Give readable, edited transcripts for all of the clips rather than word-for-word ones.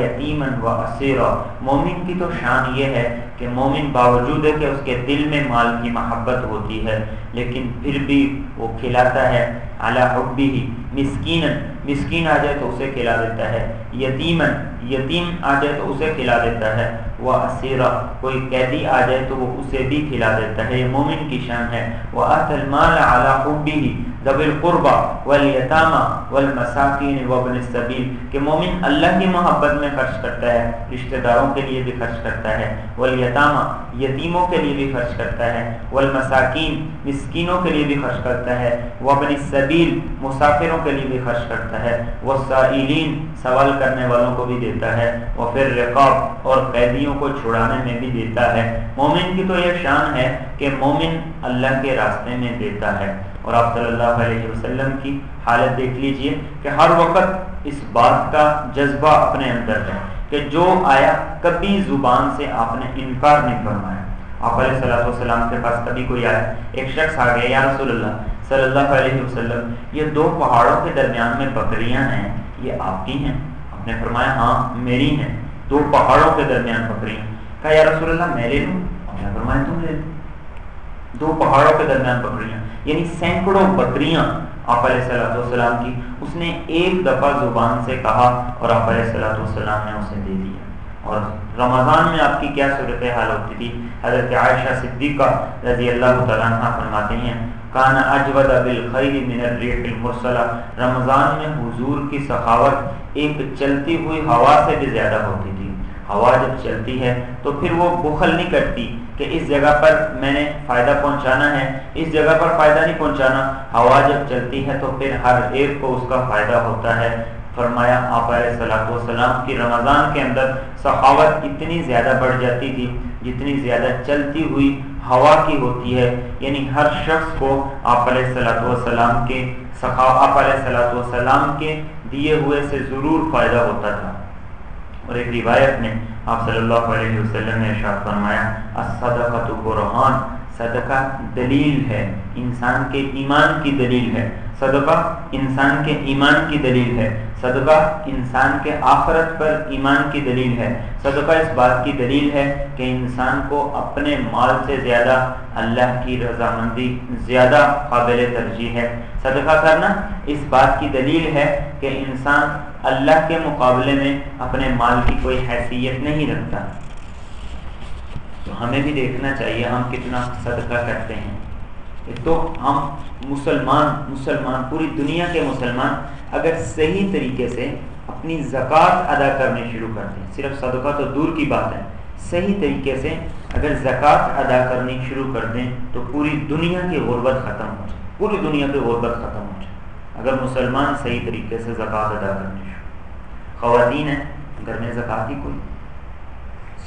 یتیما و اسیرا، مومن کی تو شان یہ ہے کہ مومن باوجود ہے کہ اس کے دل میں مال کی محبت ہوتی ہے لیکن پھر بھی وہ کھلاتا ہے، علی حبہ مسکینا، مسکین آ جائے تو اسے کھلا دیتا ہے، یتیما، یتیم آ جائے تو اسے کھلا دیتا ہے، وہ اسیرا، کوئی قیدی آ جائے تو وہ اسے بھی کھلا دیتا ہے، یہ مومن کی شان ہے۔ وآتى المال على حبه ذوي القربى والیتامى والمساکین وابن السبیل، کہ مومن اللہ کی محبت میں خرچ کرتا ہے، رشتہ داروں کے لیے بھی خرچ کرتا ہے، والیتامى، یتیموں کے لیے بھی خرچ کرتا ہے، والمساکین، مسکینوں کے لیے بھی خرچ کرتا ہے، وابن السبیل، مسافروں کے لیے بھی خرچ کرتا ہے، والسائلین، سوال کرنے والوں کو بھی دیتا ہے، وفي الرقاب، اور قیدیوں کو چھڑانے میں بھی دیتا ہے۔ مومن کی تو یہ شان ہے کہ مومن اللہ کے راستے میں دیتا ہے۔ اور آپ صلی اللہ علیہ وسلم کی حالت دیکھ لیجئے کہ ہر وقت اس بات کا جذبہ اپنے اندر ہے کہ جو آیا کبھی زبان سے آپ نے انکار نہیں فرمایا۔ آپ علیہ الصلوۃ والسلام کے پاس کبھی کوئی آیا، ایک شخص آ گیا، یا رسول اللہ صلی اللہ علیہ وسلم یہ دو پہاڑوں کے درمیان میں بکریاں ہیں، یہ آپ کی ہیں؟ آپ نے فرمایا ہاں میری ہیں، دو پہاڑوں کے درمیان بکریاں۔ کہا یا رسول اللہ میں لے لوں؟ آپ نے فرمایا تم لے لو، دو پہاڑوں کے درمیان بکریاں، یعنی سینکڑوں بکریاں آپ علیہ الصلوۃ والسلام کی، اس نے ایک دفعہ زبان سے کہا اور آپ علیہ الصلوۃ والسلام نے اسے دے دیا۔ اور رمضان میں آپ کی کیا صورتحال ہوتی تھی؟ حضرت عائشہ صدیقہ رضی اللہ تعالیٰ عنہ فرماتے ہیں کان اجود بالخیر من الريح المرسلہ، رمضان میں حضور کی سخاوت ایک چلتی ہوئی ہوا سے بھی زیادہ ہوتی تھی۔ ہوا جب چلتی ہے تو پھر وہ بخل نہیں کرتی کہ اس جگہ پر میں نے فائدہ پہنچانا ہے، اس جگہ پر فائدہ نہیں پہنچانا۔ ہوا جب چلتی ہے تو پھر ہر ایک کو اس کا فائدہ ہوتا ہے۔ فرمایا آپ علیہ الصلوۃ والسلام کی رمضان کے اندر سخاوت اتنی زیادہ بڑھ جاتی تھی جتنی زیادہ چلتی ہوئی ہوا کی ہوتی ہے، یعنی ہر شخص کو آپ علیہ الصلوۃ والسلام کے آپ علیہ الصلوۃ والسلام کے دیے ہوئے سے ضرور فائدہ ہوتا تھا۔ اور ایک روایت میں آپ صلی اللہ علیہ وسلم نے ارشاد فرمایا الصدقۃ برہان، صدقہ دلیل ہے، انسان کے ایمان کی دلیل ہے، صدقہ انسان کے ایمان کی دلیل ہے، صدقہ انسان کے آخرت پر ایمان کی دلیل ہے، صدقہ اس بات کی دلیل ہے کہ انسان کو اپنے مال سے زیادہ اللہ کی رضامندی زیادہ قابل ترجیح ہے۔ صدقہ کرنا اس بات کی دلیل ہے کہ انسان اللہ کے مقابلے میں اپنے مال کی کوئی حیثیت نہیں رکھتا۔ تو ہمیں بھی دیکھنا چاہیے ہم کتنا صدقہ کرتے ہیں۔ ایک تو ہم مسلمان پوری دنیا کے مسلمان اگر صحیح طریقے سے اپنی زکوٰۃ ادا کرنے شروع کر دیں، صرف صدقہ تو دور کی بات ہے، صحیح طریقے سے اگر زکوٰۃ ادا کرنی شروع کر دیں تو پوری دنیا کی غربت ختم ہو جائے، پوری دنیا کی غربت ختم ہو جائے اگر مسلمان صحیح طریقے سے زکوٰۃ ادا کرنی شروع۔ خواتین ہیں گھر میں زکوٰۃ ہی کوئی،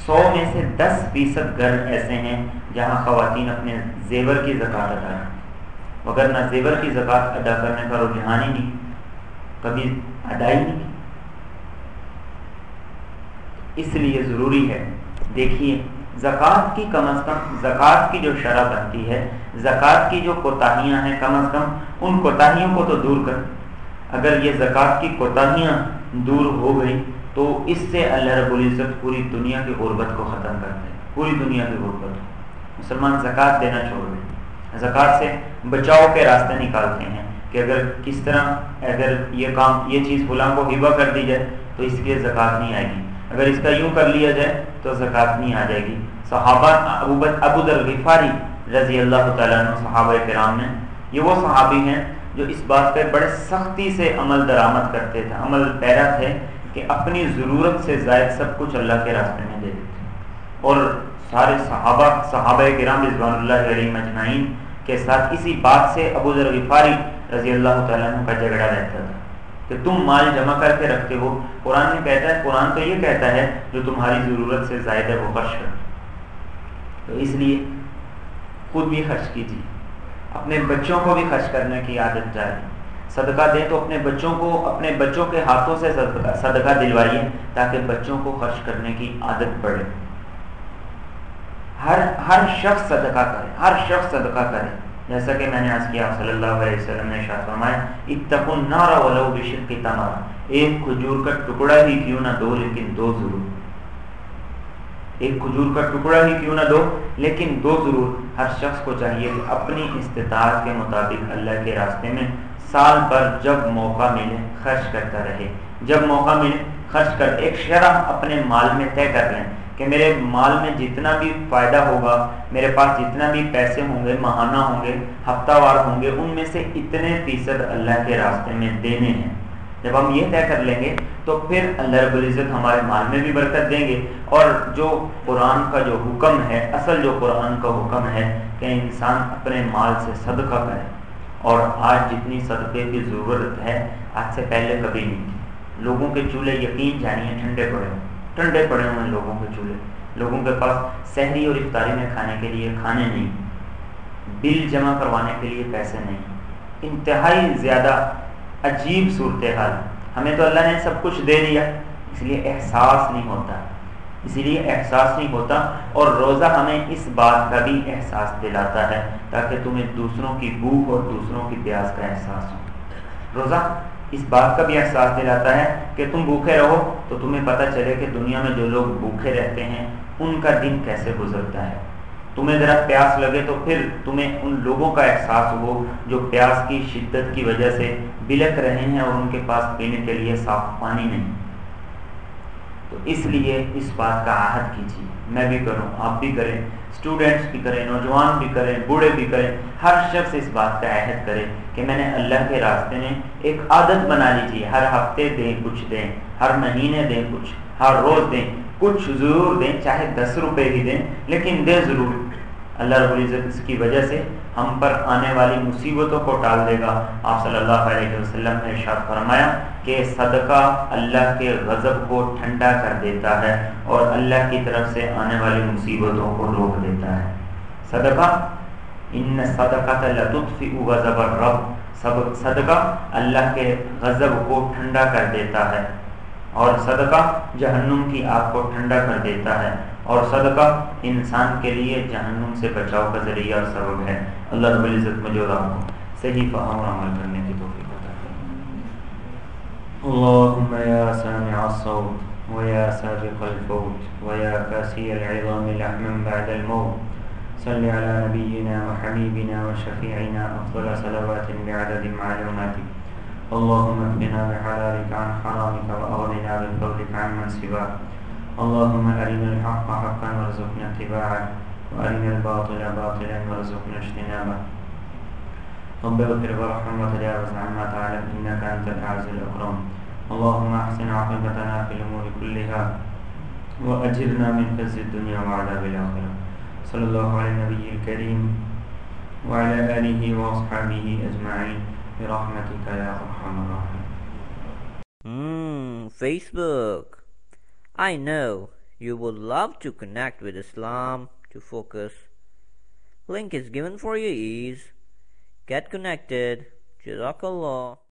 100 میں سے 10% گھر ایسے ہیں جہاں خواتین اپنے زیور کی زکوٰۃ ادا کریں، مگر نہ زیور کی زکوٰۃ ادا کرنے کا رجحان ہی نہیں، کبھی ادا ہی نہیں۔ اس لیے ضروری ہے، دیکھیے زکوٰۃ کی کم از کم زکوٰۃ کی جو شرح بنتی ہے، زکوٰۃ کی جو کوتاہیاں ہیں کم از کم ان کوتاہیوں کو تو دور کر۔ اگر یہ زکوٰۃ کی کوتاہیاں دور ہو گئی تو اس سے اللہ رب العزت پوری دنیا کی غربت کو ختم کرتے ہیں، پوری دنیا کی غربت۔ مسلمان زکوٰۃ دینا چھوڑ دیں، زکوٰۃ سے بچاؤ کے راستے نکالتے ہیں کہ اگر کس طرح اگر یہ چیز فلاں کو ہبہ کر دی جائے تو اس کے زکوٰۃ نہیں آئے گی، اگر اس کا یوں کر لیا جائے تو زکوٰۃ نہیں آ جائے گی۔ صحابہ ابو ذر غفاری رضی اللہ تعالیٰ عنہ صحابہ کرام میں، یہ وہ صحابی ہیں جو اس بات پہ بڑے سختی سے عمل درآمد کرتے تھے، عمل پیرا تھے کہ اپنی ضرورت سے زائد سب کچھ اللہ کے راستے میں دے دیتے، اور سارے صحابہ کرام رضوان اللہ علیہم اجمعین کے ساتھ اسی بات سے ابو ذر غفاری رضی اللہ تعالیٰ عنہ کا جھگڑا رہتا تھا کہ تم مال جمع کر کے رکھتے ہو، قرآن نے کہتا ہے، قرآن تو یہ کہتا ہے جو تمہاری ضرورت سے زائد ہے وہ خرچ کرو۔ تو اس لیے خود بھی خرچ کیجیے، اپنے بچوں کو بھی خرچ کرنے کی عادت ڈالیں، صدقہ دیں تو اپنے بچوں کے ہاتھوں سے صدقہ دلوائیے تاکہ بچوں کو خرچ کرنے کی عادت پڑے۔ ہر شخص صدقہ کرے، ہر شخص صدقہ کرے، جیسا کہ میں نے عرض کیا، آپ صلی اللہ علیہ وسلم نے ارشاد فرمایا اتقوا النار ولو بشق تمرہ، ایک کھجور کا ٹکڑا ہی کیوں نہ دو لیکن دو ضرور، ایک کھجور کا ٹکڑا ہی کیوں نہ دو لیکن دو ضرور۔ ہر شخص کو چاہیے کہ اپنی استطاعت کے مطابق اللہ کے راستے میں سال پر جب موقع ملے خرچ کرتا رہے، جب موقع ملے خرچ کر، ایک شرح اپنے مال میں طے کر لیں کہ میرے مال میں جتنا بھی فائدہ ہوگا، میرے پاس جتنا بھی پیسے ہوں گے، ماہانہ ہوں گے، ہفتہ وار ہوں گے، ان میں سے اتنے فیصد اللہ کے راستے میں دینے ہیں۔ جب ہم یہ طے کر لیں گے تو پھر اللہ رب العزت ہمارے مال میں بھی برکت دیں گے۔ اور جو قرآن کا جو حکم ہے، اصل جو قرآن کا حکم ہے کہ انسان اپنے مال سے صدقہ کرے، اور آج جتنی صدقے کی ضرورت ہے آج سے پہلے کبھی نہیں تھی۔ لوگوں کے چولہے یقین جانیے ٹھنڈے پڑے ہوئے ہیں لوگوں کے چولہے، لوگوں کے پاس سحری اور افطاری میں کھانے کے لیے کھانے نہیں، بل جمع کروانے کے لیے پیسے نہیں، انتہائی زیادہ عجیب صورتحال۔ ہمیں تو اللہ نے سب کچھ دے دیا، اس لیے احساس نہیں ہوتا، اور روزہ ہمیں اس بات کا بھی احساس دلاتا ہے تاکہ تمہیں دوسروں کی بھوک اور دوسروں کی پیاس کا احساس ہو۔ روزہ اس بات کا بھی احساس دلاتا ہے کہ تم بھوکے رہو تو تمہیں پتہ چلے کہ دنیا میں جو لوگ بھوکے رہتے ہیں ان کا دن کیسے گزرتا ہے۔ تمہیں ذرا پیاس لگے تو پھر تمہیں ان لوگوں کا احساس ہو جو پیاس کی شدت کی وجہ سے بلک رہے ہیں اور ان کے پاس پینے کے لیے صاف پانی نہیں۔ تو اس لیے اس بات کا عہد کیجیے، میں بھی کروں، آپ بھی کریں، اسٹوڈنٹس بھی کریں، نوجوان بھی کریں، بوڑھے بھی کریں، ہر شخص اس بات کا عہد کرے کہ میں نے اللہ کے راستے میں ایک عادت بنا لیجیے، ہر ہفتے دیں کچھ دیں، ہر مہینے دیں کچھ، ہر روز دیں کچھ، ضرور دیں، چاہے 10 روپے ہی دیں لیکن دیں ضرور۔ اللہ رب العزت اس کی وجہ سے ہم پر آنے والی مصیبتوں کو ٹال دے گا۔ آپ صلی اللہ علیہ وسلم نے ارشاد فرمایا کہ صدقہ اللہ کے غضب کو ٹھنڈا کر دیتا ہے اور اللہ کی طرف سے آنے والی مصیبتوں کو روک دیتا ہے۔ صدقہ ان صدقۃ لتطفئ غضب الرب، صدقہ اللہ کے غضب کو ٹھنڈا کر دیتا ہے، اور صدقہ جہنم کی آگ کو ٹھنڈا کر دیتا ہے، اور صدقہ انسان کے لیے جہنم سے بچاؤ کا ذریعہ اور سبب ہے۔ اللہ رب العزت مجھے اور آپ کو صحیح فہم اور عمل کرنے کی توفیق عطا فرمائے۔ اللهم يا سامع الصوت ويا سابق الفوت ويا كاسي العظام لحما بعد الموت، صل على نبينا وحبيبنا وشفيعنا أفضل صلوات بعدد معلوماتك، اللهم اكفنا بحلالك عن حرامك وأغننا بفضلك عن من سواك، اللهم أرنا الحق حقا وارزقنا اتباعه وأرنا الباطل باطلا وارزقنا اجتنابه، رب اغفر وارحم وتجاوز عما تعلم إنك أنت الأعز الأكرم، اللهم أحسن عاقبتنا في الأمور كلها وأجرنا من خزي الدنيا وعذاب الآخرة، صلى الله على النبي الكريم وعلى آله وأصحابه أجمعين برحمتك يا أرحم الراحمين۔ Facebook. I know you would love to connect with Islam to focus. Link is given for your ease. Get connected. Jazakallah.